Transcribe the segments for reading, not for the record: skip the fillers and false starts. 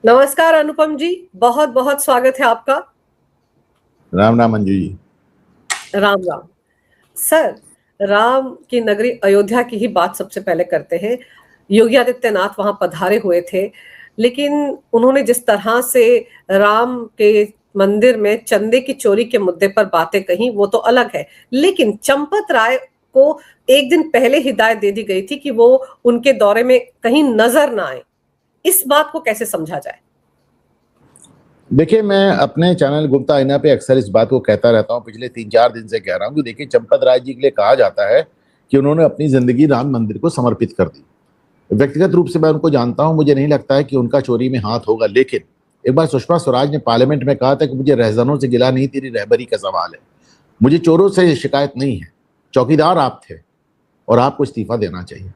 नमस्कार अनुपम जी, बहुत बहुत स्वागत है आपका। राम राम मंजू जी। राम राम। सर, राम की नगरी अयोध्या की ही बात सबसे पहले करते हैं। योगी आदित्यनाथ वहां पधारे हुए थे, लेकिन उन्होंने जिस तरह से राम के मंदिर में चंदे की चोरी के मुद्दे पर बातें कही वो तो अलग है, लेकिन चंपत राय को एक दिन पहले हिदायत दे दी गई थी कि वो उनके दौरे में कहीं नजर ना आए। इस बात को कैसे समझा जाए? देखिए, मैं अपने चैनल गुप्ता आईना पे अक्सर इस बात को कहता रहता हूँ, पिछले 3-4 दिन से कह रहा हूँ कि देखिए, चंपत राय जी के लिए कहा जाता है कि उन्होंने अपनी जिंदगी राम मंदिर को समर्पित कर दी। व्यक्तिगत रूप से मैं उनको जानता हूँ, मुझे नहीं लगता है कि उनका चोरी में हाथ होगा, लेकिन एक बार सुषमा स्वराज ने पार्लियामेंट में कहा था कि मुझे रहजनों से गिला नहीं, तेरी रहबरी का सवाल है। मुझे चोरों से शिकायत नहीं है, चौकीदार आप थे और आपको इस्तीफा देना चाहिए।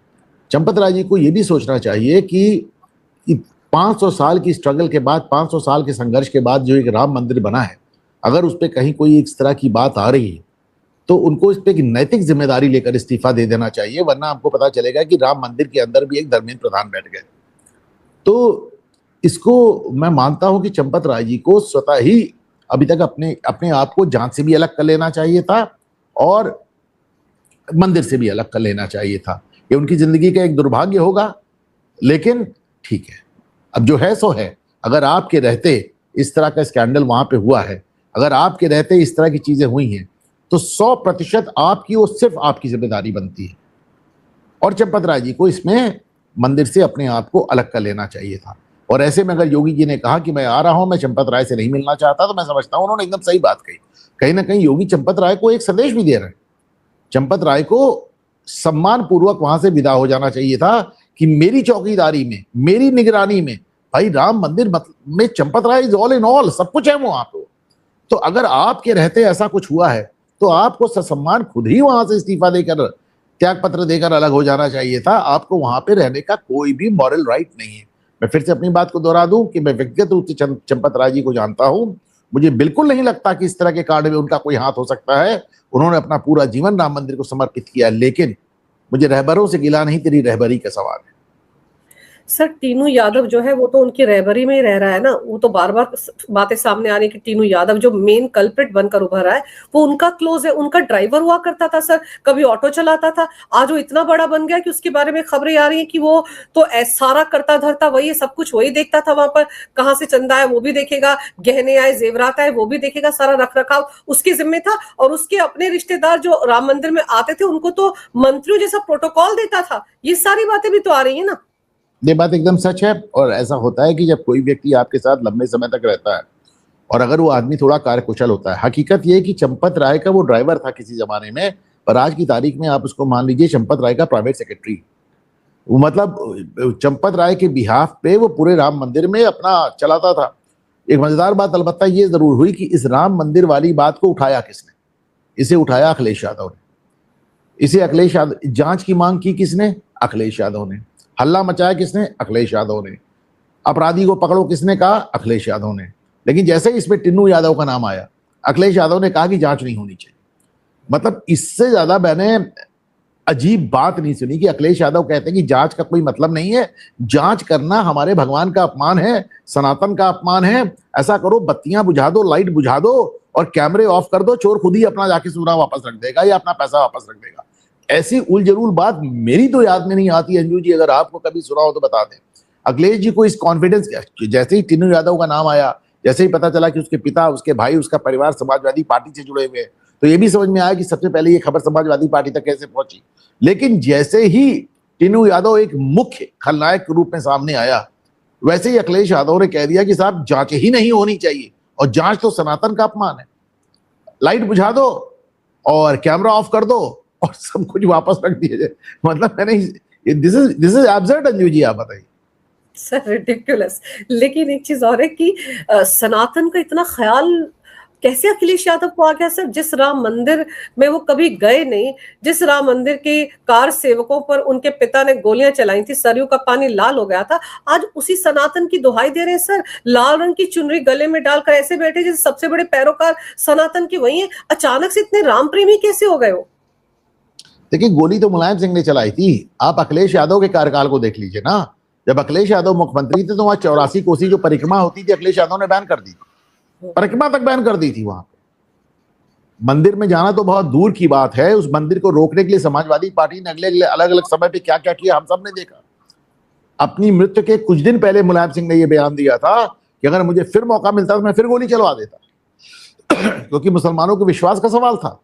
चंपत राय जी को ये भी सोचना चाहिए कि 500 साल की स्ट्रगल के बाद, 500 साल के संघर्ष के बाद जो एक राम मंदिर बना है, अगर उस पर कहीं कोई इस तरह की बात आ रही है तो उनको इस पे एक नैतिक जिम्मेदारी लेकर इस्तीफा दे देना चाहिए, वरना आपको पता चलेगा कि राम मंदिर के अंदर भी एक धर्मेंद्र प्रधान बैठ गए। तो इसको मैं मानता हूं कि चंपत राय जी को स्वतः ही अभी तक अपने अपने आप को जांच से भी अलग कर लेना चाहिए था और मंदिर से भी अलग कर लेना चाहिए था। ये उनकी जिंदगी का एक दुर्भाग्य होगा, लेकिन ठीक है, अब जो है सो है। अगर आपके रहते इस तरह का स्कैंडल वहां पे हुआ है, अगर आपके रहते इस तरह की चीजें हुई हैं, तो 100% आपकी और सिर्फ आपकी जिम्मेदारी बनती है और चंपत राय जी को इसमें मंदिर से अपने आप को अलग कर लेना चाहिए था। और ऐसे में अगर योगी जी ने कहा कि मैं आ रहा हूं, मैं चंपत राय से नहीं मिलना चाहता, तो मैं समझता हूं उन्होंने एकदम सही बात कही। कहीं ना कहीं योगी चंपत राय को एक संदेश भी दे रहे हैं। चंपत राय को सम्मान पूर्वक वहां से विदा हो जाना चाहिए था कि मेरी चौकीदारी में, मेरी निगरानी में, भाई राम मंदिर में Champat Rai is all in all, सब कुछ है वहां पे। तो अगर आपके रहते ऐसा कुछ हुआ है तो आपको ससम्मान खुद ही वहां से इस्तीफा देकर, त्याग पत्र देकर अलग हो जाना चाहिए था। आपको वहां पे रहने का कोई भी मॉरल राइट नहीं है। मैं फिर से अपनी बात को दोहरा दूं कि मैं व्यक्तिगत रूप से चंपत राय जी को जानता हूं, मुझे बिल्कुल नहीं लगता कि इस तरह के कांड में उनका कोई हाथ हो सकता है। उन्होंने अपना पूरा जीवन राम मंदिर को समर्पित किया, लेकिन मुझे रहबरों से गिला नहीं, तेरी रहबरी का सवाल है। सर, टीनू यादव जो है वो तो उनकी रहबरी में ही रह रहा है ना। वो तो बार बार बातें सामने आ रही कि टीनू यादव जो मेन कल्प्रिट बनकर उभर रहा है वो उनका क्लोज है, उनका ड्राइवर हुआ करता था सर, कभी ऑटो चलाता था। आज वो इतना बड़ा बन गया कि उसके बारे में खबरें आ रही है कि वो तो सारा करता धरता वही है, सब कुछ वही देखता था। वहां पर कहाँ से चंदा है वो भी देखेगा, गहने आए जेवरात आए वो भी देखेगा, सारा रख रखाव उसके जिम्मे था। और उसके अपने रिश्तेदार जो राम मंदिर में आते थे उनको तो मंत्रियों जैसा प्रोटोकॉल देता था। ये सारी बातें भी तो आ रही है ना। ये बात एकदम सच है। और ऐसा होता है कि जब कोई व्यक्ति आपके साथ लंबे समय तक रहता है और अगर वो आदमी थोड़ा कार्यकुशल होता है, हकीकत ये है कि चंपत राय का वो ड्राइवर था किसी जमाने में, पर आज की तारीख में आप उसको मान लीजिए चंपत राय का प्राइवेट सेक्रेटरी। वो मतलब चंपत राय के बिहाफ पे वो पूरे राम मंदिर में अपना चलाता था। एक मजेदार बात अलबत्ता ये जरूर हुई कि इस राम मंदिर वाली बात को उठाया किसने? इसे उठाया अखिलेश यादव ने। इसे अखिलेश यादव, जांच की मांग की किसने? अखिलेश यादव ने। हल्ला मचाया किसने? अखिलेश यादव ने। अपराधी को पकड़ो किसने कहा? अखिलेश यादव ने। लेकिन जैसे ही इसमें टिन्नू यादव का नाम आया, अखिलेश यादव ने कहा कि जांच नहीं होनी चाहिए। मतलब इससे ज्यादा मैंने अजीब बात नहीं सुनी कि अखिलेश यादव कहते हैं कि जांच का कोई मतलब नहीं है, जांच करना हमारे भगवान का अपमान है, सनातन का अपमान है। ऐसा करो, बत्तियां बुझा दो, लाइट बुझा दो और कैमरे ऑफ कर दो, चोर खुद ही अपना जाके सोना वापस रख देगा या अपना पैसा वापस रख देगा। ऐसी उलझुल बात मेरी तो याद में नहीं आती। अंजू जी, अगर आपको कभी सुना हो तो बता दें। अखिलेश जी को इस कॉन्फिडेंस, जैसे ही टिन्नू यादव का नाम आया, जैसे ही पता चला कि उसके पिता, उसके भाई, उसका परिवार समाजवादी पार्टी से जुड़े हुए हैं, तो ये भी समझ में आया कि सबसे पहले ये खबर समाजवादी पार्टी तक कैसे पहुंची। लेकिन जैसे ही टिन्नू यादव एक मुख्य खलनायक के रूप में सामने आया, वैसे ही अखिलेश यादव ने कह दिया कि साहब जांच ही नहीं होनी चाहिए और जांच तो सनातन का अपमान है। लाइट बुझा दो और कैमरा ऑफ कर दो और सब कुछ वापस रख दिया जाए। मतलब मैंने this is absurd. Anju ji, आप बताइए। Sir, ridiculous. लेकिन एक चीज और है कि सनातन का इतना ख्याल कैसे अखिलेश यादव को आ गया सर? जिस राम मंदिर में वो कभी गए नहीं, जिस राम मंदिर के कार सेवकों पर उनके पिता ने गोलियां चलाई थी, सरयू का पानी लाल हो गया था, आज उसी सनातन की दुहाई दे रहे हैं सर। लाल रंग की चुनरी गले में डालकर ऐसे बैठे जैसे सबसे बड़े पैरोकार सनातन के वही है। अचानक से इतने राम प्रेमी कैसे हो गए हो? देखिए, गोली तो मुलायम सिंह ने चलाई थी। आप अखिलेश यादव के कार्यकाल को देख लीजिए ना। जब अखिलेश यादव मुख्यमंत्री थे तो वहां 84 कोसी जो परिक्रमा होती थी अखिलेश यादव ने बैन कर दी थी, परिक्रमा तक बैन कर दी थी। वहां मंदिर में जाना तो बहुत दूर की बात है, उस मंदिर को रोकने के लिए समाजवादी पार्टी ने अगले अलग अलग समय पे क्या क्या किया हम सब ने देखा। अपनी मृत्यु के कुछ दिन पहले मुलायम सिंह ने यह बयान दिया था कि अगर मुझे फिर मौका मिलता तो मैं फिर गोली चलवा देता क्योंकि मुसलमानों के विश्वास का सवाल था।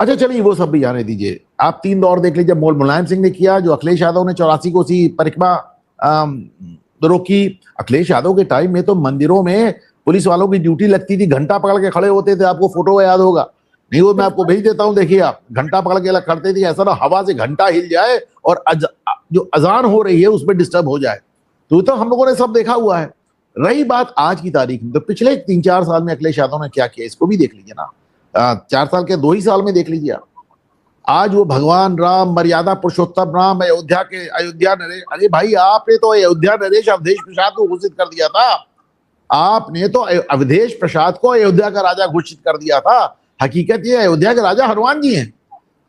अच्छा चलिए वो सब भी जाने दीजिए, आप 3 दौर देख लीजिए। मुलायम सिंह ने किया, जो अखिलेश यादव ने 84 कोसी परिक्रमा रोकी। अखिलेश यादव के टाइम में तो मंदिरों में पुलिस वालों की ड्यूटी लगती थी, घंटा पकड़ के खड़े होते थे, आपको फोटो याद होगा नहीं, वो मैं आपको भेज देता हूं, देखिए आप, घंटा पकड़ के करते थे, ऐसा ना हवा से घंटा हिल जाए और जो अजान हो रही है उसमें डिस्टर्ब हो जाए। तो हम लोगों ने सब देखा हुआ है। रही बात आज की तारीख में, तो पिछले 3-4 साल में अखिलेश यादव ने क्या किया इसको भी देख लीजिए ना। 4 साल के 2 ही साल में देख लीजिए आप। आज वो भगवान राम, मर्यादा पुरुषोत्तम राम, अयोध्या नरेश, अरे भाई आपने तो अयोध्या नरेश अवधेश प्रसाद को घोषित कर दिया था। आपने तो अवधेश प्रसाद को अयोध्या का राजा घोषित कर दिया था। हकीकत ये अयोध्या के राजा हनुमान जी हैं।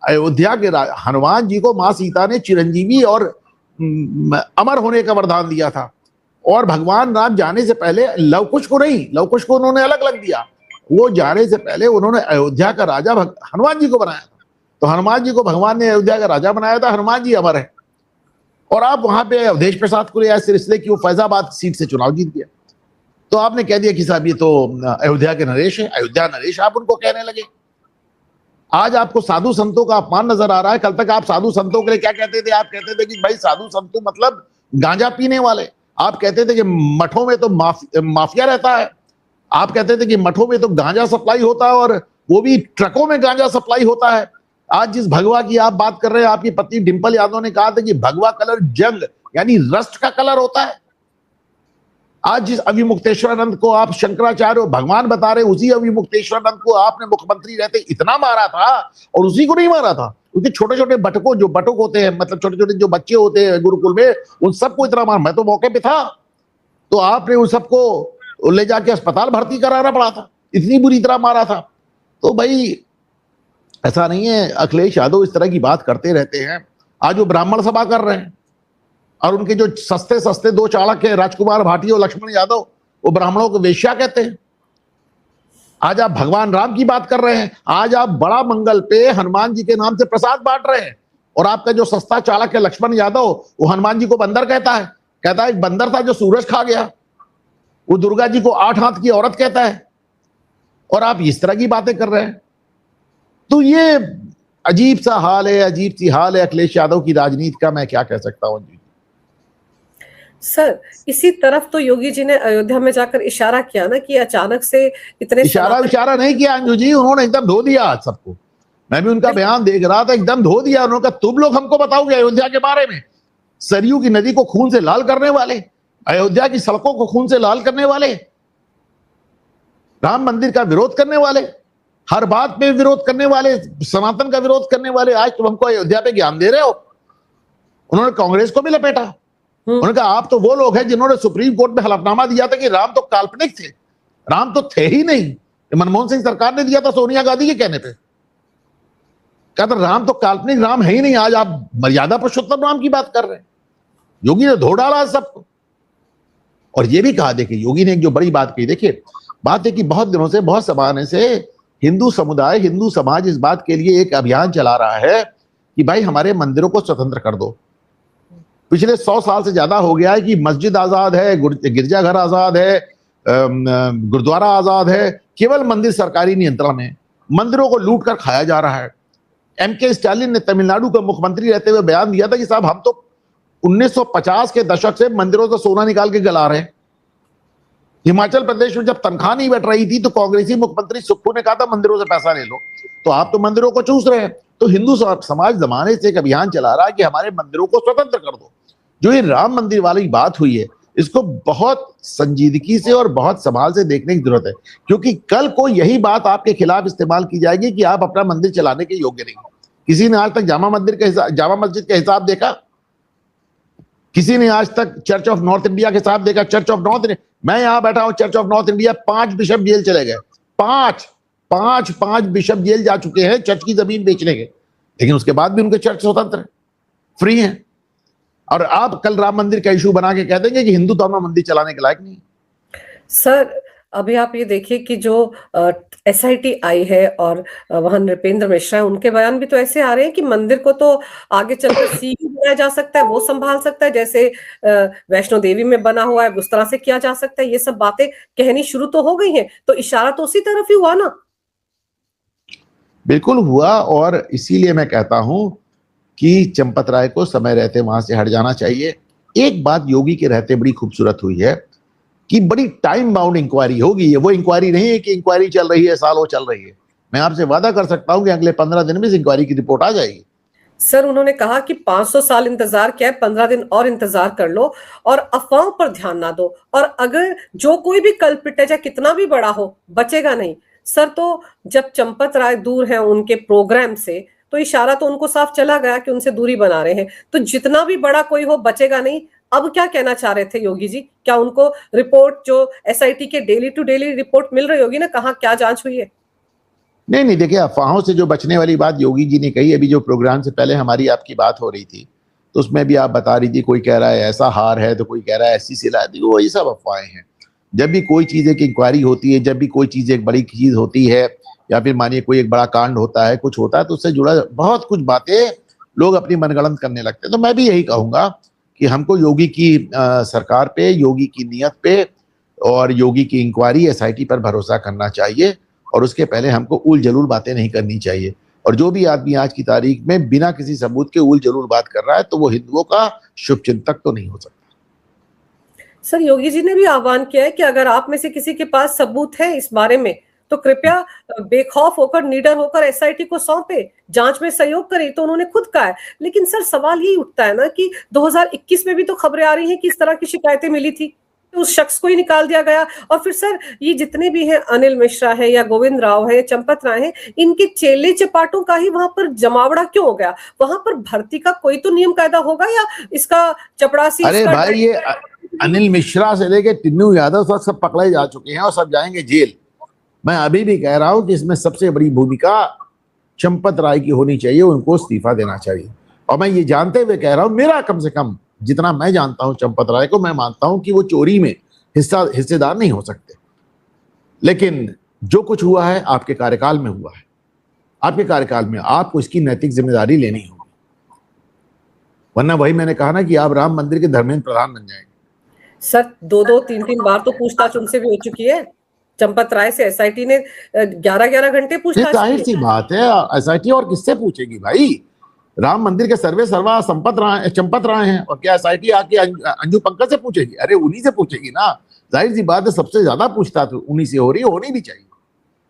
अयोध्या के हनुमान जी को मां सीता ने चिरंजीवी और अमर होने का वरदान दिया था। और भगवान राम जाने से पहले लव कुश को नहीं, लव कुश को उन्होंने अलग लग दिया, वो जाने से पहले उन्होंने अयोध्या का राजा हनुमान जी को बनाया था। तो हनुमान जी को भगवान ने अयोध्या का राजा बनाया था, हनुमान जी अमर है। और आप वहां पे अवधेश प्रसाद को ले आए सिर्फ इसलिए कि वो फैजाबाद सीट से चुनाव जीत गया, तो आपने कह दिया कि साहब ये तो अयोध्या के नरेश है, अयोध्या नरेश आप उनको कहने लगे। आज आपको साधु संतों का अपमान नजर आ रहा है। कल तक आप साधु संतों के लिए क्या कहते थे? आप कहते थे कि भाई साधु संतों मतलब गांजा पीने वाले। आप कहते थे कि मठों में तो माफिया रहता है। आप कहते थे कि मठों में तो गांजा सप्लाई होता है और वो भी ट्रकों में गांजा सप्लाई होता है। आज जिस भगवा की आप बात कर रहे हैं, आपकी पत्नी डिंपल यादव ने कहा था कि भगवा कलर जंग यानी रस्ट का कलर होता है। आज जिस अविमुक्तेश्वरानंद को आप शंकराचार्य भगवान बता रहे, उसी अविमुक्तेश्वरानंद को आपने मुख्यमंत्री रहते इतना मारा था, और उसी को नहीं मारा था, उसके छोटे छोटे बटकों, जो बटक होते हैं, मतलब छोटे छोटे जो बच्चे होते हैं गुरुकुल में, उन सबको इतना मार। मैं तो मौके पे था, तो आपने उन सबको ले जाके अस्पताल भर्ती कराना पड़ा था, इतनी बुरी तरह मारा था। तो भाई ऐसा नहीं है, अखिलेश यादव इस तरह की बात करते रहते हैं। आज वो ब्राह्मण सभा कर रहे हैं और उनके जो सस्ते सस्ते 2 चाणक है, राजकुमार भाटी और लक्ष्मण यादव, वो ब्राह्मणों को वेश्या कहते हैं। आज आप भगवान राम की बात कर रहे हैं, आज आप बड़ा मंगल पे हनुमान जी के नाम से प्रसाद बांट रहे हैं, और आपका जो सस्ता चालक है लक्ष्मण यादव, वो हनुमान जी को बंदर कहता है। कहता है एक बंदर था जो सूरज खा गया। वो दुर्गा जी को 8 हाथ की औरत कहता है, और आप इस तरह की बातें कर रहे हैं। तो ये अजीब सा हाल है, अजीब सी हाल है अखिलेश यादव की राजनीति का। मैं क्या कह सकता हूं जी। सर इसी तरफ तो योगी जी ने अयोध्या में जाकर इशारा किया ना कि अचानक से इतने इशारा नहीं किया अंजू जी, उन्होंने एकदम धो दिया आज सबको। मैं भी उनका बयान देख रहा था, एकदम धो दिया उन्होंने कहा तुम लोग हमको बताओगे अयोध्या के बारे में? सरयू की नदी को खून से लाल करने वाले, अयोध्या की सड़कों को खून से लाल करने वाले, राम मंदिर का विरोध करने वाले, हर बात पे विरोध करने वाले, सनातन का विरोध करने वाले, आज तुम हमको अयोध्या पे ज्ञान दे रहे हो। उन्होंने कांग्रेस को भी लपेटा। उन्होंने कहा आप तो वो लोग हैं जिन्होंने सुप्रीम कोर्ट में हलफनामा दिया था कि राम तो काल्पनिक थे, राम तो थे ही नहीं। मनमोहन सिंह सरकार ने दिया था सोनिया गांधी के कहने पे, कहा था राम तो काल्पनिक, राम है ही नहीं। आज आप मर्यादा पुरुषोत्तम राम की बात कर रहे हैं। योगी ने धो डाला सबको। और ये भी कहा, देखिए योगी ने एक जो बड़ी बात कही, देखिए बात है कि बहुत दिनों से, बहुत जमाने से हिंदू समुदाय, हिंदू समाज इस बात के लिए एक अभियान चला रहा है कि भाई हमारे मंदिरों को स्वतंत्र कर दो। पिछले 100 साल से ज्यादा हो गया है कि मस्जिद आजाद है, गिरजाघर आजाद है, गुरुद्वारा आजाद है, केवल मंदिर सरकारी नियंत्रण में, मंदिरों को लूट कर खाया जा रहा है। एमके स्टालिन ने तमिलनाडु का मुख्यमंत्री रहते हुए बयान दिया था कि साहब हम तो 1950 के दशक से मंदिरों से सोना निकाल के गला रहे हैं। हिमाचल प्रदेश में जब तनख्वाह नहीं बैठ रही थी तो कांग्रेसी मुख्यमंत्री सुक्खू ने कहा था मंदिरों से पैसा ले लो, तो आप तो मंदिरों को चूस रहे हैं। तो हिंदू समाज जमाने से एक अभियान चला रहा है कि हमारे मंदिरों को स्वतंत्र कर दो। जो ये राम मंदिर वाली बात हुई है, इसको बहुत संजीदगी से और बहुत संभाल से देखने की जरूरत है, क्योंकि कल को यही बात आपके खिलाफ इस्तेमाल की जाएगी कि आप अपना मंदिर चलाने के योग्य नहीं। किसी ने आज तक जामा मस्जिद का हिसाब देखा? किसी ने आज तक चर्च ऑफ नॉर्थ इंडिया के हिसाब देखा? चर्च ऑफ नॉर्थ इंडिया, मैं यहां बैठा हूं, church of North India 5 bishop jail चले गए। 5 बिशप जेल जा चुके हैं चर्च की जमीन बेचने के, लेकिन उसके बाद भी उनके चर्च स्वतंत्र है, फ्री है। और आप कल राम मंदिर का इशू बना के कह देंगे कि हिंदू तो अपना मंदिर चलाने के लायक नहीं। सर अभी आप ये देखिए कि जो एसआईटी आई है और वहां नृपेंद्र मिश्रा है, उनके बयान भी तो ऐसे आ रहे हैं कि मंदिर को तो आगे चलकर सीई बनाया जा सकता है, वो संभाल सकता है, जैसे वैष्णो देवी में बना हुआ है उस तरह से किया जा सकता है। ये सब बातें कहनी शुरू तो हो गई हैं, तो इशारा तो उसी तरफ ही हुआ ना। बिल्कुल हुआ, और इसीलिए मैं कहता हूं कि चंपत राय को समय रहते वहां से हट जाना चाहिए। एक बात योगी के रहते बड़ी खूबसूरत हुई है कि बड़ी टाइम बाउंड इंक्वायरी होगी। ये वो इंक्वायरी नहीं है कि इंक्वायरी चल रही है, सालों चल रही है। मैं आपसे वादा कर सकता हूं कि अगले 15 दिन में इस इंक्वायरी की रिपोर्ट आ जाएगी। सर उन्होंने कहा कि 500 साल इंतजार क्या है, 15 दिन और इंतजार कर लो और अफवाहों पर ध्यान ना दो, और अगर जो कोई भी कल्प्रिट है चाहे कितना भी बड़ा हो, बचेगा नहीं। सर तो जब चंपत राय दूर है उनके प्रोग्राम से, तो इशारा तो उनको साफ चला गया कि उनसे दूरी बना रहे हैं, तो जितना भी बड़ा कोई हो बचेगा नहीं। अब क्या कहना चाह रहे थे योगी जी? क्या उनको रिपोर्ट जो एसआईटी के डेली टू डेली रिपोर्ट मिल रही होगी ना, कहाँ क्या जांच हुई है? नहीं नहीं, देखिए अफवाहों से जो बचने वाली बात योगी जी ने कही। अभी जो प्रोग्राम से पहले हमारी आपकी बात हो रही थी, तो उसमें भी आप बता रही थी, कोई कह रहा है ऐसा हार है, तो कोई कह रहा है ऐसी सिला दी, वो ये सब अफवाहें हैं। जब भी कोई चीज एक इंक्वायरी होती है, जब भी कोई चीज एक बड़ी चीज होती है, या फिर मानिए कोई एक बड़ा कांड होता है, कुछ होता है, तो उससे जुड़ा बहुत कुछ बातें लोग अपनी मनगढ़ंत करने लगते हैं। तो मैं भी यही कहूंगा कि हमको योगी की सरकार पे, योगी की नियत पे और योगी की इंक्वायरी एसआईटी पर भरोसा करना चाहिए, और उसके पहले हमको उल जलूल बातें नहीं करनी चाहिए। और जो भी आदमी आज की तारीख में बिना किसी सबूत के उल जलूल बात कर रहा है, तो वो हिंदुओं का शुभचिंतक तो नहीं हो सकता। सर योगी जी ने भी आह्वान किया है कि अगर आप में से किसी के पास सबूत है इस बारे में, तो कृपया बेखौफ होकर, निडर होकर एसआईटी को सौंपे, जांच में सहयोग करे। तो उन्होंने खुद कहा है। लेकिन सर सवाल यही उठता है ना कि 2021 में भी तो खबरें आ रही हैं कि इस तरह की शिकायतें मिली थी, तो उस शख्स को ही निकाल दिया गया। और फिर सर ये जितने भी हैं, अनिल मिश्रा है या गोविंद राव है, चंपत राय है, इनके चेले चपाटों का ही वहां पर जमावड़ा क्यों हो गया? वहां पर भर्ती का कोई तो नियम कायदा होगा, या इसका चपड़ासी, अरे इसका भाई, ये अनिल मिश्रा से लेके टिन्नू यादव तक सब पकड़े जा चुके हैं और सब जाएंगे जेल। मैं अभी भी कह रहा हूं कि इसमें सबसे बड़ी भूमिका चंपत राय की होनी चाहिए, उनको इस्तीफा देना चाहिए। और मैं ये जानते हुए कह रहा हूं, मेरा कम से कम जितना मैं जानता हूं चंपत राय को, मैं मानता हूं कि वो चोरी में हिस्सेदार नहीं हो सकते। लेकिन जो कुछ हुआ है आपके कार्यकाल में हुआ है, आपके कार्यकाल में आपको इसकी नैतिक जिम्मेदारी लेनी होगी, वरना वही मैंने कहा ना कि आप राम मंदिर के धर्मेंद्र प्रधान बन जाएंगे। सर 2-2, 3-3 बार तो पूछताछ उनसे भी हो चुकी है। चंपत राय से एसआईटी ने 11-11 घंटे पूछताछ जाहिर की सी बात है, एसआईटी और किससे पूछेगी भाई? राम मंदिर के सर्वे सर्वा चंपत राय हैं, और क्या एसआईटी आके अंजू पंकज से पूछेगी? अरे उन्हीं से पूछेगी ना। जाहिर सी बात है, सबसे ज्यादा पूछताछ उन्हीं से हो रही है, होनी भी चाहिए,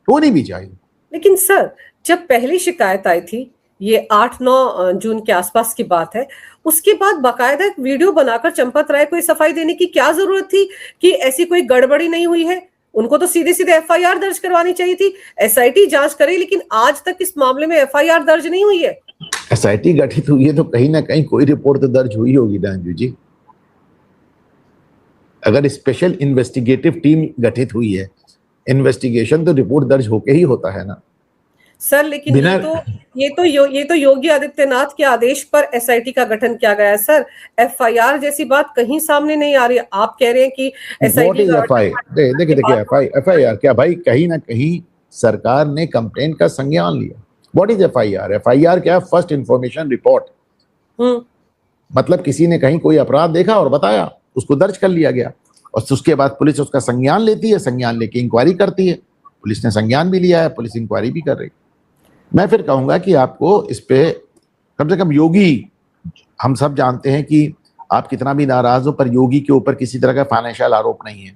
होनी भी चाहिए। लेकिन सर जब पहली शिकायत आई थी, ये 8-9 जून के आसपास की बात है, उसके बाद बाकायदा एक वीडियो बनाकर चंपत राय को सफाई देने की क्या जरूरत थी कि ऐसी कोई गड़बड़ी नहीं हुई है? उनको तो सीधे सीधे एफआईआर दर्ज करवानी चाहिए थी। एसआईटी जांच करे, लेकिन आज तक इस मामले में एफआईआर दर्ज नहीं हुई है। एसआईटी गठित हुई है तो कहीं ना कहीं कोई रिपोर्ट तो दर्ज हुई होगी ना अंजू जी। अगर स्पेशल इन्वेस्टिगेटिव टीम गठित हुई है, इन्वेस्टिगेशन तो रिपोर्ट दर्ज होके ही होता है ना सर। लेकिन ये तो योगी आदित्यनाथ के आदेश पर एसआईटी का गठन किया गया है सर। एफआईआर जैसी बात कहीं सामने नहीं आ रही। आप कह रहे हैं कि एसआईटी देखिए एफआईआर क्या भाई? कहीं ना कहीं सरकार ने कंप्लेन का संज्ञान लिया। What is FIR? एफआईआर क्या है? First information report. मतलब किसी ने कहीं कोई अपराध देखा और बताया, उसको दर्ज कर लिया गया, और उसके बाद पुलिस उसका संज्ञान लेती है, संज्ञान लेके इंक्वायरी करती है। पुलिस ने संज्ञान भी लिया है, पुलिस इंक्वायरी भी कर रही। मैं फिर कहूंगा कि आपको इस पे कम से कम योगी, हम सब जानते हैं कि आप कितना भी नाराज हो, पर योगी के ऊपर किसी तरह का फाइनेंशियल आरोप नहीं है,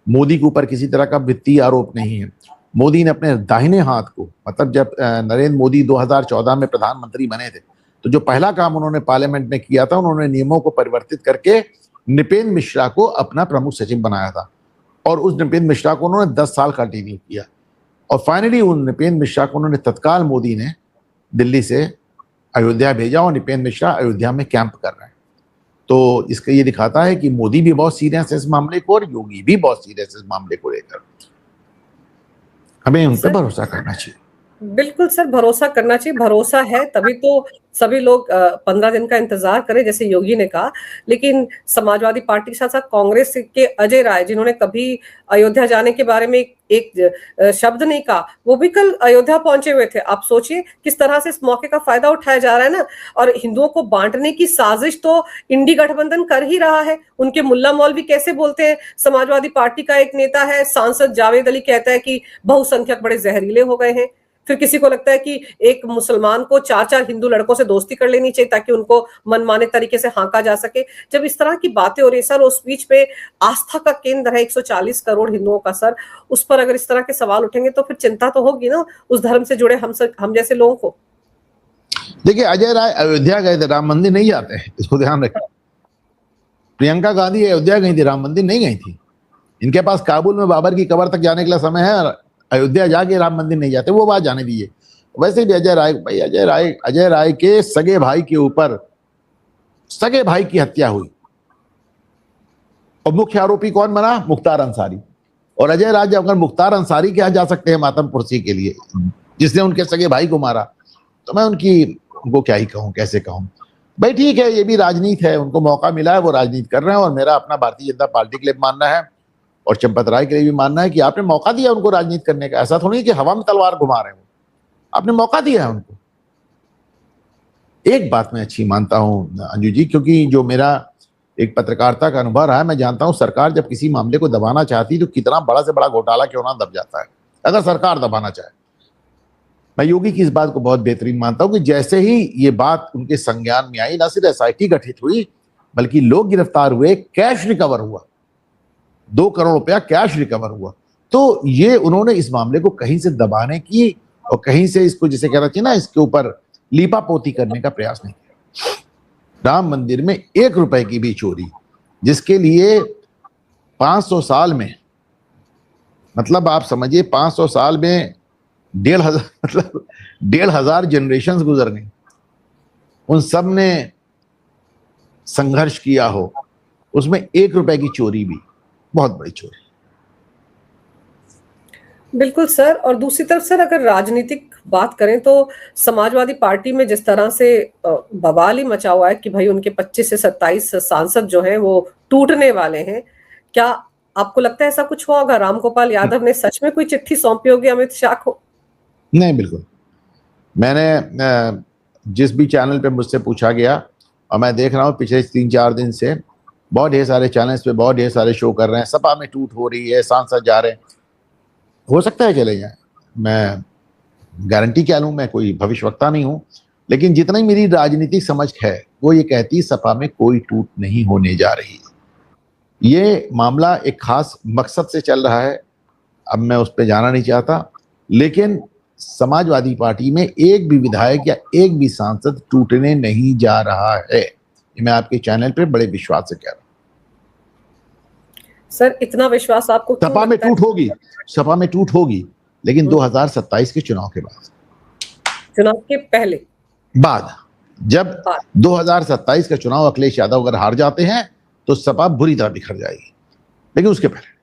मोदी के ऊपर किसी तरह का वित्तीय आरोप नहीं है। मोदी ने अपने दाहिने हाथ को, मतलब जब नरेंद्र मोदी 2014 में प्रधानमंत्री बने थे, तो जो पहला काम उन्होंने पार्लियामेंट में किया था, उन्होंने नियमों को परिवर्तित करके नृपेंद्र मिश्रा को अपना प्रमुख सचिव बनाया था, और उस नृपेंद्र मिश्रा को उन्होंने 10 साल कंटिन्यू किया। और फाइनली उन नृपेंद्र मिश्रा को उन्होंने तत्काल मोदी ने दिल्ली से अयोध्या भेजा, और नृपेंद्र मिश्रा अयोध्या में कैंप कर रहे हैं। तो इसका ये दिखाता है कि मोदी भी बहुत सीरियस है इस मामले को, और योगी भी बहुत सीरियस है इस मामले को लेकर। हमें उन पर भरोसा करना चाहिए। बिल्कुल सर, भरोसा करना चाहिए, भरोसा है तभी तो सभी लोग 15 दिन का इंतजार करें जैसे योगी ने कहा। लेकिन समाजवादी पार्टी के साथ-साथ कांग्रेस के अजय राय जिन्होंने कभी अयोध्या जाने के बारे में एक शब्द नहीं कहा, वो भी कल अयोध्या पहुंचे हुए थे। आप सोचिए किस तरह से इस मौके का फायदा उठाया जा रहा है ना। और हिंदुओं को बांटने की साजिश तो इंडी गठबंधन कर ही रहा है। उनके मुल्ला मौलवी कैसे बोलते हैं, समाजवादी पार्टी का एक नेता है सांसद जावेद अली कहता है कि बहुसंख्यक बड़े जहरीले हो गए हैं। फिर किसी को लगता है कि एक मुसलमान को 4-4 हिंदू लड़कों से दोस्ती कर लेनी चाहिए ताकि उनको मनमाने तरीके से हाँका जा सके। जब इस तरह की बातें हो रही है सर, उस बीच पे आस्था का केंद्र है 140 करोड़ हिंदुओं का सर, उस पर अगर इस तरह के सवाल उठेंगे तो फिर चिंता तो होगी ना उस धर्म से जुड़े हम जैसे लोगों को। देखिए, अजय राय अयोध्या गए थे, राम मंदिर नहीं जाते हैं, इसको ध्यान रखें। प्रियंका गांधी अयोध्या गई थी, राम मंदिर नहीं गई थी। इनके पास काबुल में बाबर की कब्र तक जाने के लिए समय है, अयोध्या जाके राम मंदिर नहीं जाते, वो बात जाने दीजिए। वैसे भी अजय राय भाई, अजय राय के सगे भाई के ऊपर सगे भाई की हत्या हुई और मुख्य आरोपी कौन बना? मुख्तार अंसारी। और अजय राय अगर मुख्तार अंसारी के यहाँ जा सकते हैं मातम पुरसी के लिए, जिसने उनके सगे भाई को मारा, तो मैं उनको क्या ही कहूं, कैसे कहूं। भाई ठीक है, ये भी राजनीति है, उनको मौका मिला है, वो राजनीति कर रहे हैं। और मेरा अपना भारतीय जनता पार्टी के लिए मानना है और चंपत राय के लिए भी मानना है कि आपने मौका दिया उनको राजनीति करने का। ऐसा थोड़ी कि हवा में तलवार घुमा रहे हो, आपने मौका दिया है उनको। एक बात मैं अच्छी मानता हूं अंजू जी, क्योंकि जो मेरा एक पत्रकारिता का अनुभव रहा है, मैं जानता हूं सरकार जब किसी मामले को दबाना चाहती है तो कितना बड़ा से बड़ा घोटाला क्यों ना दब जाता है, अगर सरकार दबाना चाहे। मैं योगी की इस बात को बहुत बेहतरीन मानता हूं कि जैसे ही ये बात उनके संज्ञान में आई, ना सिर्फ एसआईटी गठित हुई बल्कि लोग गिरफ्तार हुए, कैश रिकवर हुआ, 2 करोड़ रुपया कैश रिकवर हुआ। तो ये उन्होंने इस मामले को कहीं से दबाने की और कहीं से इसको जिसे कहना चाहिए ना, इसके ऊपर लीपापोती करने का प्रयास नहीं किया। राम मंदिर में 1 रुपए की भी चोरी, जिसके लिए 500 साल में, मतलब आप समझिए 500 साल में 1,500 मतलब 1,500 जनरेशन गुजर गई, उन सब ने संघर्ष किया हो, उसमें 1 रुपए की चोरी भी बहुत बड़ी चोरी। बिल्कुल सर। और दूसरी तरफ सर अगर राजनीतिक बात करें तो समाजवादी पार्टी में जिस तरह से बवाल ही मचा हुआ है कि भाई उनके 25 से 27 सांसद जो हैं वो टूटने वाले हैं, क्या आपको लगता है ऐसा कुछ हुआ होगा? रामगोपाल यादव ने सच में कोई चिट्ठी सौंपी होगी अमित शाह को? नहीं, बिल्कुल। मैंने जिस भी चैनल पे मुझसे पूछा गया, और मैं देख रहा हूँ पिछले 3-4 दिन से बहुत ढेर सारे चैनल्स पे बहुत ढेर सारे शो कर रहे हैं, सपा में टूट हो रही है, सांसद जा रहे हैं। हो सकता है चले जाए, मैं गारंटी क्या लूं, मैं कोई भविष्यवक्ता नहीं हूं, लेकिन जितनी मेरी राजनीतिक समझ है वो ये कहती सपा में कोई टूट नहीं होने जा रही। ये मामला एक खास मकसद से चल रहा है, अब मैं उस पर जाना नहीं चाहता, लेकिन समाजवादी पार्टी में एक भी विधायक या एक भी सांसद टूटने नहीं जा रहा है। मैं आपके चैनल पे बड़े विश्वास से कह रहा हूं। सर इतना विश्वास आपको क्यों सपा में लगता है? टूट होगी, सपा में टूट होगी, लेकिन 2027 के चुनाव के बाद, चुनाव के पहले बाद, जब 2027 का चुनाव अखिलेश यादव अगर हार जाते हैं तो सपा बुरी तरह बिखर जाएगी, लेकिन उसके पहले।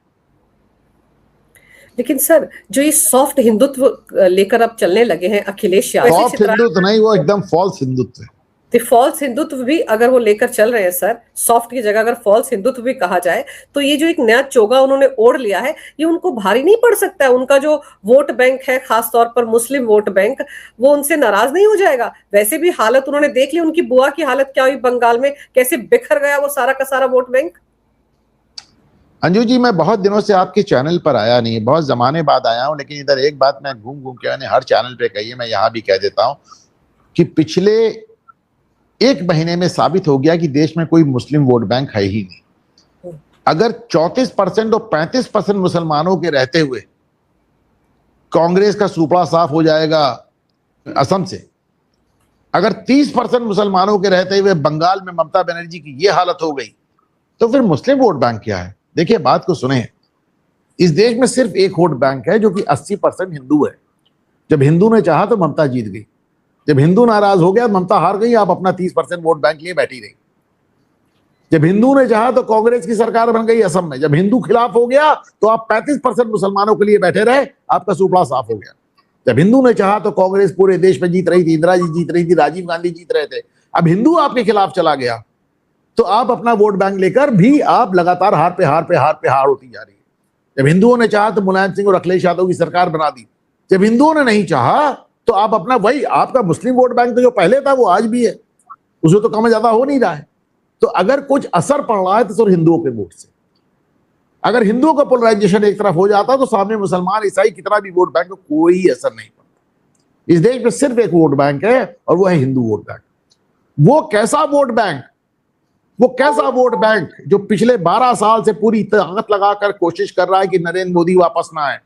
लेकिन सर जो ये सॉफ्ट हिंदुत्व लेकर अब चलने लगे हैं अखिलेश यादव, सॉफ्ट हिंदुत्व नहीं, वो एकदम फॉल्स हिंदुत्व है। तो फॉल्स हिंदुत्व भी अगर वो लेकर चल रहे हैं सर, सॉफ्ट की जगह अगर फॉल्स हिंदुत्व भी कहा जाए, तो ये जो एक नया चोगा उन्होंने ओढ़ लिया है, ये उनको भारी नहीं पड़ सकता है? उनका जो वोट बैंक है, खास तौर पर मुस्लिम वोट बैंक, वो उनसे नाराज नहीं हो जाएगा? वैसे भी हालत उन्होंने देख ली, उनकी बुआ की हालत क्या हुई बंगाल में, कैसे बिखर गया वो सारा का सारा वोट बैंक। अंजू जी, मैं बहुत दिनों से आपके चैनल पर आया नहीं, बहुत जमाने बाद आया हूं, लेकिन इधर एक बात मैं घूम घूम के मैंने हर चैनल पे कही है, मैं यहां भी कह देता हूं कि पिछले 1 महीने में साबित हो गया कि देश में कोई मुस्लिम वोट बैंक है ही नहीं। अगर 34% और 35% मुसलमानों के रहते हुए कांग्रेस का सुपड़ा साफ हो जाएगा असम से, अगर 30% मुसलमानों के रहते हुए बंगाल में ममता बनर्जी की ये हालत हो गई, तो फिर मुस्लिम वोट बैंक क्या है? देखिए, बात को सुने, इस देश में सिर्फ एक वोट बैंक है जो कि 80% हिंदू है। जब हिंदू ने चाहा तो ममता जीत गई, जब हिंदू नाराज हो गया ममता हार गई, आप अपना 30% वोट बैंक लिए बैठी रही। जब हिंदू ने चाहा तो कांग्रेस की सरकार बन गई असम में, जब हिंदू खिलाफ हो गया तो आप 35% मुसलमानों के लिए बैठे रहे, आपका सुपड़ा साफ हो गया। जब हिंदू ने चाहा तो कांग्रेस पूरे देश में जीत रही थी, इंदिरा जी जीत रही थी, राजीव गांधी जीत रहे थे। अब हिंदू आपके खिलाफ चला गया तो आप अपना वोट बैंक लेकर भी आप लगातार हार पे हार पे हार पे हार होती जा रही है। जब हिंदुओं ने चाहा तो मुलायम सिंह और अखिलेश यादव की सरकार बना दी। जब हिंदुओं ने नहीं चाहा तो आप अपना वही आपका मुस्लिम वोट बैंक तो जो पहले था वो आज भी है, उसमें तो कम ज्यादा हो नहीं रहा है। तो अगर कुछ असर पड़ रहा है तो सिर्फ हिंदुओं के वोट से। अगर हिंदुओं का पोलराइजेशन एक तरफ हो जाता तो सामने मुसलमान ईसाई कितना भी वोट बैंक कोई असर नहीं पड़ता। इस देश में सिर्फ एक वोट बैंक है और वो है हिंदू वोट बैंक। वो कैसा वोट बैंक, वो कैसा वोट बैंक जो पिछले 12 साल से पूरी ताकत लगाकर कोशिश कर रहा है कि नरेंद्र मोदी वापस ना आए,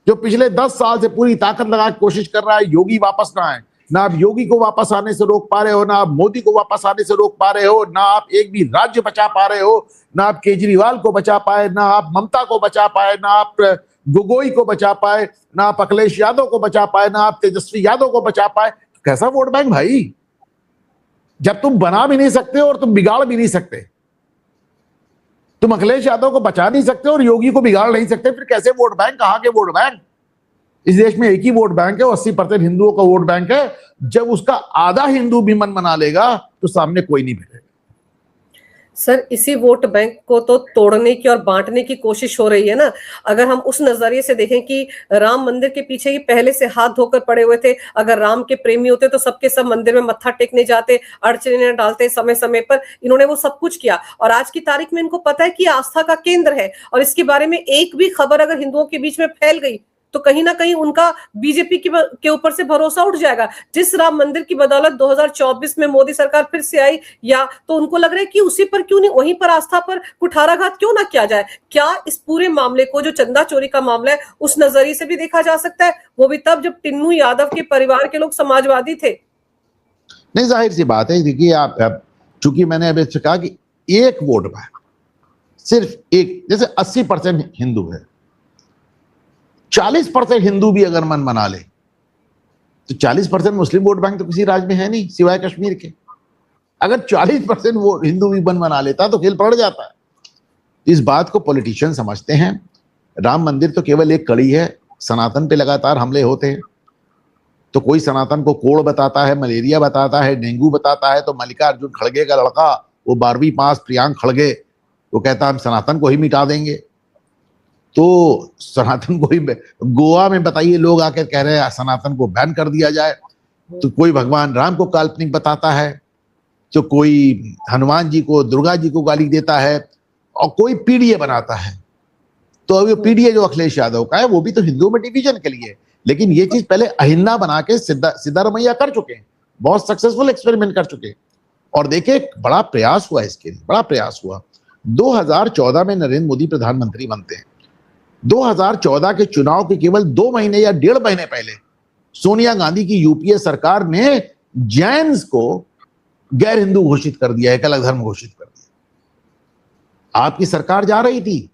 जो पिछले 10 साल से पूरी ताकत लगाकर कोशिश कर रहा है योगी वापस ना आए। ना आप योगी को वापस आने से रोक पा रहे हो, ना आप मोदी को वापस आने से रोक पा रहे हो, ना आप एक भी राज्य बचा पा रहे हो, ना आप केजरीवाल को बचा पाए, ना आप ममता को बचा पाए, ना आप गोगोई को बचा पाए, ना आप अखिलेश यादव को बचा पाए, ना आप तेजस्वी यादव को बचा पाए। कैसा वोट बैंक भाई, जब तुम बना भी नहीं सकते और तुम बिगाड़ भी नहीं सकते। तुम अखिलेश यादव को बचा नहीं सकते और योगी को बिगाड़ नहीं सकते, फिर कैसे वोट बैंक, कहां के वोट बैंक। इस देश में एक ही वोट बैंक है, 80% हिंदुओं का वोट बैंक है। जब उसका आधा हिंदू भी मन बना लेगा तो सामने कोई नहीं बैठेगा। सर इसी वोट बैंक को तो तोड़ने की और बांटने की कोशिश हो रही है ना। अगर हम उस नजरिए से देखें कि राम मंदिर के पीछे ही पहले से हाथ धोकर पड़े हुए थे, अगर राम के प्रेमी होते तो सबके सब मंदिर में मत्था टेकने जाते, अड़चने डालते समय समय पर। इन्होंने वो सब कुछ किया और आज की तारीख में इनको पता है कि आस्था का केंद्र है और इसके बारे में एक भी खबर अगर हिंदुओं के बीच में फैल गई तो कहीं ना कहीं उनका बीजेपी के ऊपर से भरोसा उठ जाएगा। जिस राम मंदिर की बदौलत 2024 में मोदी सरकार फिर से आई, या तो उनको लग रहा है कि उसी पर क्यों नहीं, वहीं पर आस्था पर कुठाराघात क्यों ना किया जाए। क्या इस पूरे मामले को, जो चंदा चोरी का मामला है, उस नजरिए से भी देखा जा सकता है? वो भी तब जब टिन्नू यादव के परिवार के लोग समाजवादी थे। नहीं, जाहिर सी बात है। देखिए आप, चूंकि मैंने अभी कहा कि एक वोट बैंक, सिर्फ एक, जैसे 80% हिंदू है, 40% हिंदू भी अगर मन बना ले तो 40% मुस्लिम वोट बैंक तो किसी राज्य में है नहीं सिवाय कश्मीर के। अगर 40% वो हिंदू भी मन बना लेता तो खेल पड़ जाता है। इस बात को पॉलिटिशियन समझते हैं। राम मंदिर तो केवल एक कड़ी है, सनातन पे लगातार हमले होते हैं। तो कोई सनातन को कोड़ बताता है, मलेरिया बताता है, डेंगू बताता है, तो मल्लिकार्जुन खड़गे का लड़का, वो 12वीं पास प्रियांक खड़गे, वो कहता हम सनातन को ही मिटा देंगे। तो सनातन को ही, गोवा में बताइए लोग आकर कह रहे हैं सनातन को बैन कर दिया जाए। तो कोई भगवान राम को काल्पनिक बताता है, तो कोई हनुमान जी को, दुर्गा जी को गाली देता है, और कोई पीडीए बनाता है। तो अब ये पीडीए जो अखिलेश यादव का है वो भी तो हिंदुओं में डिवीजन के लिए, लेकिन ये चीज पहले अहिंदा बना के सिद्धारमैया कर चुके हैं, बहुत सक्सेसफुल एक्सपेरिमेंट कर चुके हैं। और देखिए बड़ा प्रयास हुआ इसके लिए, बड़ा प्रयास हुआ। 2014 में नरेंद्र मोदी प्रधानमंत्री बनते हैं। 2014 के चुनाव के केवल 2 महीने या 1.5 महीने पहले सोनिया गांधी की यूपीए सरकार ने जैन्स को गैर हिंदू घोषित कर दिया, एक अलग धर्म घोषित कर दिया। आपकी सरकार जा रही थी,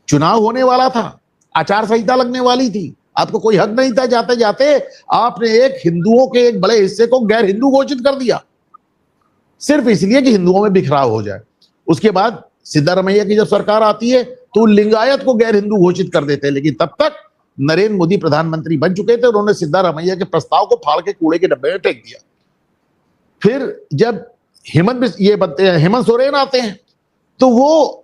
चुनाव होने वाला था, आचार संहिता लगने वाली थी, आपको कोई हक नहीं था, जाते जाते आपने एक हिंदुओं के एक बड़े हिस्से को गैर हिंदू घोषित कर दिया, सिर्फ इसलिए कि हिंदुओं में बिखराव हो जाए। उसके बाद सिद्धारमैया की जब सरकार आती है तो लिंगायत को गैर हिंदू घोषित कर देते हैं, लेकिन तब तक नरेंद्र मोदी प्रधानमंत्री बन चुके थे। उन्होंने सिद्धारमैया के प्रस्ताव को फाड़ के कूड़े के डब्बे में फेंक दिया। फिर जब हेमंत सोरेन आते हैं तो वो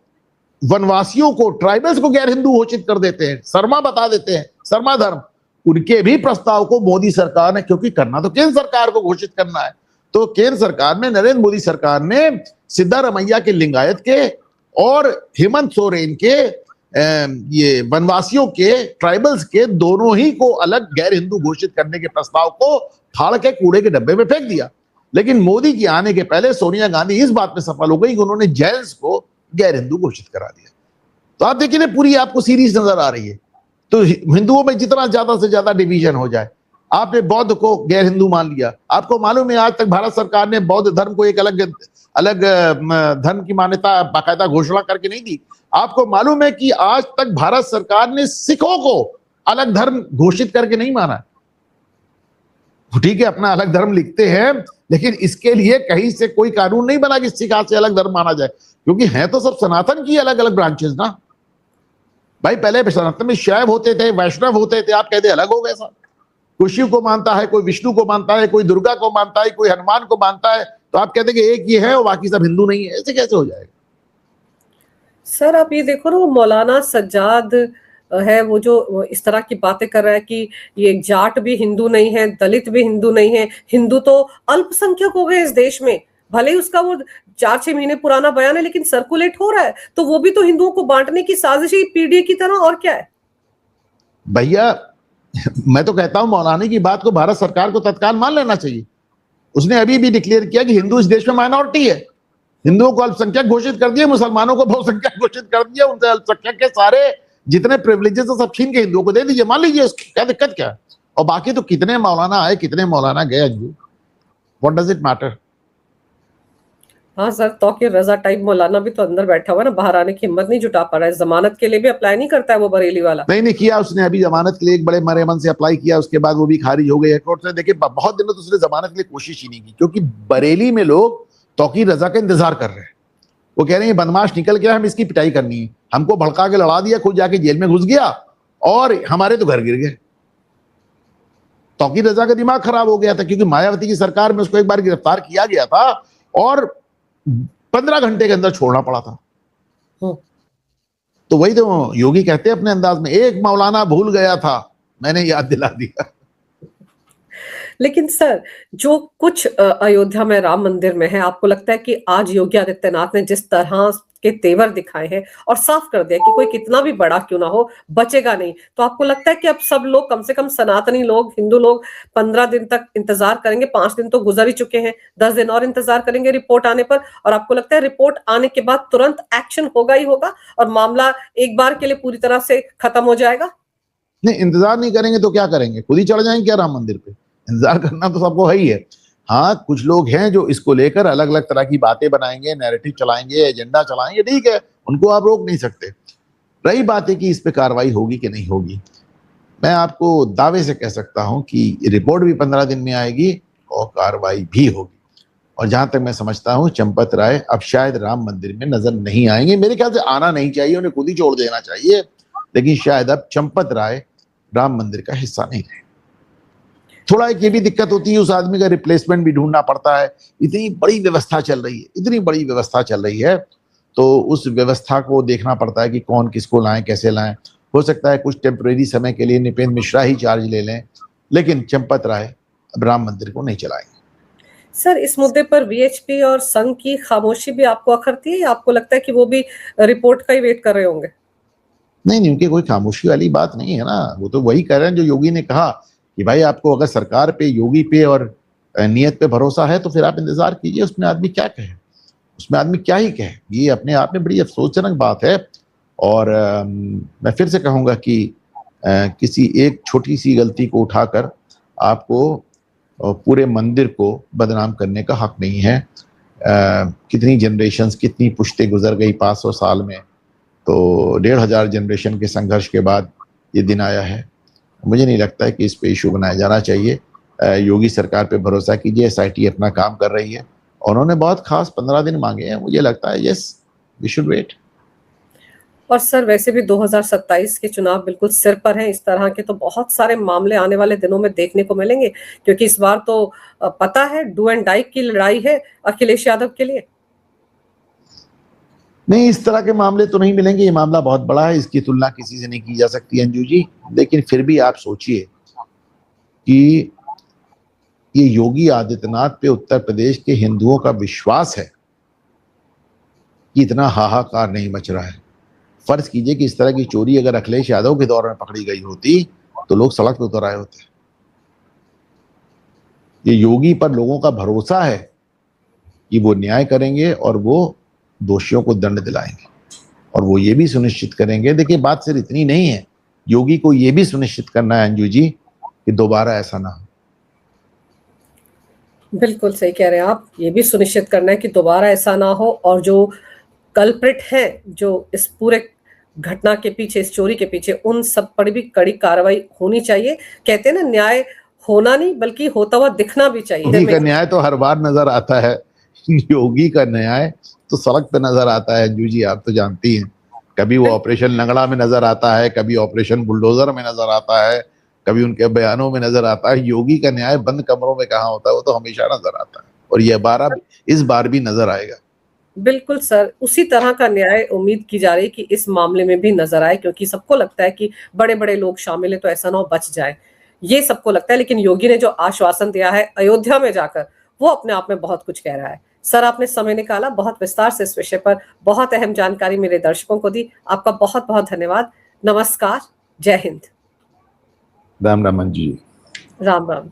वनवासियों को, ट्राइबल्स को गैर हिंदू घोषित कर देते हैं, शर्मा बता देते हैं, शर्मा धर्म। उनके भी प्रस्ताव को मोदी सरकार ने, क्योंकि करना तो केंद्र सरकार को घोषित करना है, तो केंद्र सरकार में नरेंद्र मोदी सरकार ने सिद्धारमैया के लिंगायत के और हेमंत सोरेन के ये वनवासियों के, ट्राइबल्स के, दोनों ही को अलग गैर हिंदू घोषित करने के प्रस्ताव को फाड़ के कूड़े के डब्बे में फेंक दिया। लेकिन मोदी के आने के पहले सोनिया गांधी इस बात में सफल हो गई कि उन्होंने जैन्स को गैर हिंदू घोषित करा दिया। तो आप देखिए पूरी आपको सीरीज नजर आ रही है। तो हिंदुओं में जितना ज्यादा से ज्यादा डिवीजन हो जाए, आपने बौद्ध को गैर हिंदू मान लिया। आपको मालूम है आज तक भारत सरकार ने बौद्ध धर्म को एक अलग धर्म की मान्यता बाकायदा घोषणा करके नहीं दी। आपको मालूम है कि आज तक भारत सरकार ने सिखों को अलग धर्म घोषित करके नहीं माना। ठीक है, अपना अलग धर्म लिखते हैं, लेकिन इसके लिए कहीं से कोई कानून नहीं बना कि सिख से अलग धर्म माना जाए, क्योंकि हैं तो सब सनातन की अलग अलग ब्रांचेस ना। भाई पहले सनातन में शैव होते थे, वैष्णव होते थे, आप कहते अलग हो गए साहब। कोई शिव को मानता है, कोई विष्णु को मानता है, कोई दुर्गा को मानता है, कोई हनुमान को मानता है, तो आप कहते कि एक ये है और बाकी सब हिंदू नहीं है, ऐसे कैसे हो जाएगा? सर आप ये देखो ना, वो मौलाना सज्जाद है, वो जो इस तरह की बातें कर रहा है कि ये जाट भी हिंदू नहीं है, दलित भी हिंदू नहीं है, हिंदू तो अल्पसंख्यक हो गए इस देश में। भले ही उसका वो 4-6 महीने पुराना बयान है, लेकिन सर्कुलेट हो रहा है, तो वो भी तो हिंदुओं को बांटने की साजिश है, पीडीए की तरह, और क्या है भैया। मैं तो कहता हूं मौलाना की बात को भारत सरकार को तत्काल मान लेना चाहिए। उसने अभी भी डिक्लेयर किया कि हिंदू इस देश में माइनॉरिटी है, हिंदुओं को अल्पसंख्यक घोषित कर दिया, मुसलमानों को बहुसंख्यक घोषित कर दिया, उनसे अल्पसंख्यक के सारे जितने प्रिविलेजेस सब छीन के हिंदुओं को दे दीजिए, मान लीजिए, उसकी क्या दिक्कत क्या है? और बाकी तो कितने मौलाना आए, कितने मौलाना गए Anju, what does it matter? हाँ सर, तौकीर रजा टाइप मौलाना भी तो अंदर बैठा हुआ है ना, बाहर आने की हिम्मत नहीं जुटा पा रहा है, जमानत के लिए भी अप्लाई नहीं करता है वो बरेली वाला। नहीं किया उसने, अभी जमानत के लिए एक बड़े मरे मन से अप्लाई किया, उसके बाद वो भी खारिज हो गई है कोर्ट से। देखिए बहुत दिनों तो उसने जमानत के लिए कोशिश ही नहीं की, क्योंकि बरेली में लोग तौकीर रजा का इंतजार कर रहे हैं। वो कह रहे हैं बदमाश निकल गया, हम इसकी पिटाई करनी है, हमको भड़का के लड़ा दिया, खुद जाके जेल में घुस गया और हमारे तो घर गिर गए। तौकीर रजा का दिमाग खराब हो गया था, क्योंकि मायावती की सरकार में उसको एक बार गिरफ्तार किया गया था और 15 घंटे के अंदर छोड़ना पड़ा था। तो वही तो योगी कहते हैं अपने अंदाज में, एक मौलाना भूल गया था, मैंने याद दिला दिया। लेकिन सर, जो कुछ अयोध्या में राम मंदिर में है, आपको लगता है कि आज योगी आदित्यनाथ ने जिस तरह के तेवर दिखाए हैं और साफ कर दिया कि कोई कितना भी बड़ा क्यों ना हो बचेगा नहीं, तो आपको लगता है कि अब सब लोग, कम से कम सनातनी लोग, हिंदू लोग 15 दिन तक इंतजार करेंगे? 5 दिन तो गुजर ही चुके हैं, 10 दिन और इंतजार करेंगे रिपोर्ट आने पर, और आपको लगता है रिपोर्ट आने के बाद तुरंत एक्शन होगा ही होगा और मामला एक बार के लिए पूरी तरह से खत्म हो जाएगा? नहीं, इंतजार नहीं करेंगे तो क्या करेंगे? खुद ही चढ़ जाएंगे क्या राम मंदिर पे? इंतजार करना तो सबको है ही है। हाँ, कुछ लोग हैं जो इसको लेकर अलग अलग तरह की बातें बनाएंगे, नैरेटिव चलाएंगे, एजेंडा चलाएंगे, ठीक है, उनको आप रोक नहीं सकते। रही बात है कि इस पे कार्रवाई होगी कि नहीं होगी, मैं आपको दावे से कह सकता हूं कि रिपोर्ट भी 15 दिन में आएगी और कार्रवाई भी होगी। और जहां तक मैं समझता हूं, चंपत राय अब शायद राम मंदिर में नजर नहीं आएंगे। मेरे ख्याल से आना नहीं चाहिए, उन्हें खुद ही छोड़ देना चाहिए, लेकिन शायद अब चंपत राय राम मंदिर का हिस्सा नहीं रहे। थोड़ा एक ये भी दिक्कत होती है, उस आदमी का रिप्लेसमेंट भी ढूंढना पड़ता है। इतनी बड़ी व्यवस्था चल रही है, इतनी बड़ी व्यवस्था चल रही है, तो उस व्यवस्था को देखना पड़ता है कि कौन किसको लाएं, कैसे लाएं। हो सकता है कुछ टेम्परेरी समय के लिए नृपेंद्र मिश्रा ही चार्ज ले लें, लेकिन चंपत राय अब राम मंदिर को नहीं चलाएंगे। सर, इस मुद्दे पर वीएचपी और संघ की खामोशी भी आपको अखरती है, या आपको लगता है कि वो भी रिपोर्ट का ही वेट कर रहे होंगे? नहीं, उनकी कोई खामोशी वाली बात नहीं है ना, वो तो वही कह रहे हैं जो योगी ने कहा कि भाई आपको अगर सरकार पे, योगी पे और नियत पे भरोसा है तो फिर आप इंतजार कीजिए, उसमें आदमी क्या कहे, उसमें आदमी क्या ही कहे। ये अपने आप में बड़ी अफसोसजनक बात है। और मैं फिर से कहूंगा कि किसी एक छोटी सी गलती को उठाकर आपको पूरे मंदिर को बदनाम करने का हक नहीं है। कितनी जनरेशंस, कितनी पुश्तें गुजर गई 500 साल में, तो 1500 जनरेशन के संघर्ष के बाद ये दिन आया है। मुझे नहीं लगता है कि इस पे इशू बनाया जाना चाहिए। योगी सरकार पे भरोसा कीजिए, एसआईटी अपना काम कर रही है और उन्होंने बहुत खास 15 दिन मांगे हैं। मुझे लगता है यस, वी शुड वेट। और सर, वैसे भी 2027 के चुनाव बिल्कुल सिर पर हैं, इस तरह के तो बहुत सारे मामले आने वाले दिनों में देखने को मिलेंगे, क्योंकि इस बार तो पता है डू एंड डाई की लड़ाई है अखिलेश यादव के लिए। नहीं, इस तरह के मामले तो नहीं मिलेंगे, ये मामला बहुत बड़ा है, इसकी तुलना किसी से नहीं की जा सकती अंजू जी। लेकिन फिर भी आप सोचिए कि ये योगी आदित्यनाथ पे उत्तर प्रदेश के हिंदुओं का विश्वास है कि इतना हाहाकार नहीं मच रहा है। फर्ज कीजिए कि इस तरह की चोरी अगर अखिलेश यादव के दौर में पकड़ी गई होती तो लोग सड़क पर उतर आए होते। ये योगी पर लोगों का भरोसा है कि वो न्याय करेंगे और वो दोषियों को दंड दिलाएंगे, और वो ये भी सुनिश्चित करेंगे। देखिए बात सिर्फ इतनी नहीं है, योगी को ये भी सुनिश्चित करना है अंजू जी कि दोबारा ऐसा ना हो। बिल्कुल सही कह रहे हैं आप, ये भी सुनिश्चित करना है कि दोबारा ऐसा ना हो, और जो कल्प्रिट है, जो इस पूरे घटना के पीछे, इस चोरी के पीछे, उन सब पर भी कड़ी कार्रवाई होनी चाहिए। कहते हैं ना, न्याय होना नहीं बल्कि होता हुआ दिखना भी चाहिए। योगी का न्याय तो हर बार नजर आता है, योगी का न्याय तो सड़क पे नजर आता है अंजू जी, आप तो जानती हैं। कभी वो ऑपरेशन लंगड़ा में नजर आता है, कभी ऑपरेशन बुलडोजर में नजर आता है, कभी उनके बयानों में नजर आता है। योगी का न्याय बंद कमरों में कहाँ होता है, वो तो हमेशा नजर आता है, और ये इस बार भी नजर आएगा। बिल्कुल सर, उसी तरह का न्याय उम्मीद की जा रही है कि इस मामले में भी नजर आए, क्योंकि सबको लगता है कि बड़े बड़े लोग शामिल है तो ऐसा ना हो बच जाए, ये सबको लगता है। लेकिन योगी ने जो आश्वासन दिया है अयोध्या में जाकर, वो अपने आप में बहुत कुछ कह रहा है। सर, आपने समय निकाला, बहुत विस्तार से इस विषय पर बहुत अहम जानकारी मेरे दर्शकों को दी। आपका बहुत बहुत धन्यवाद। नमस्कार, जय हिंद। राम राम जी। राम राम।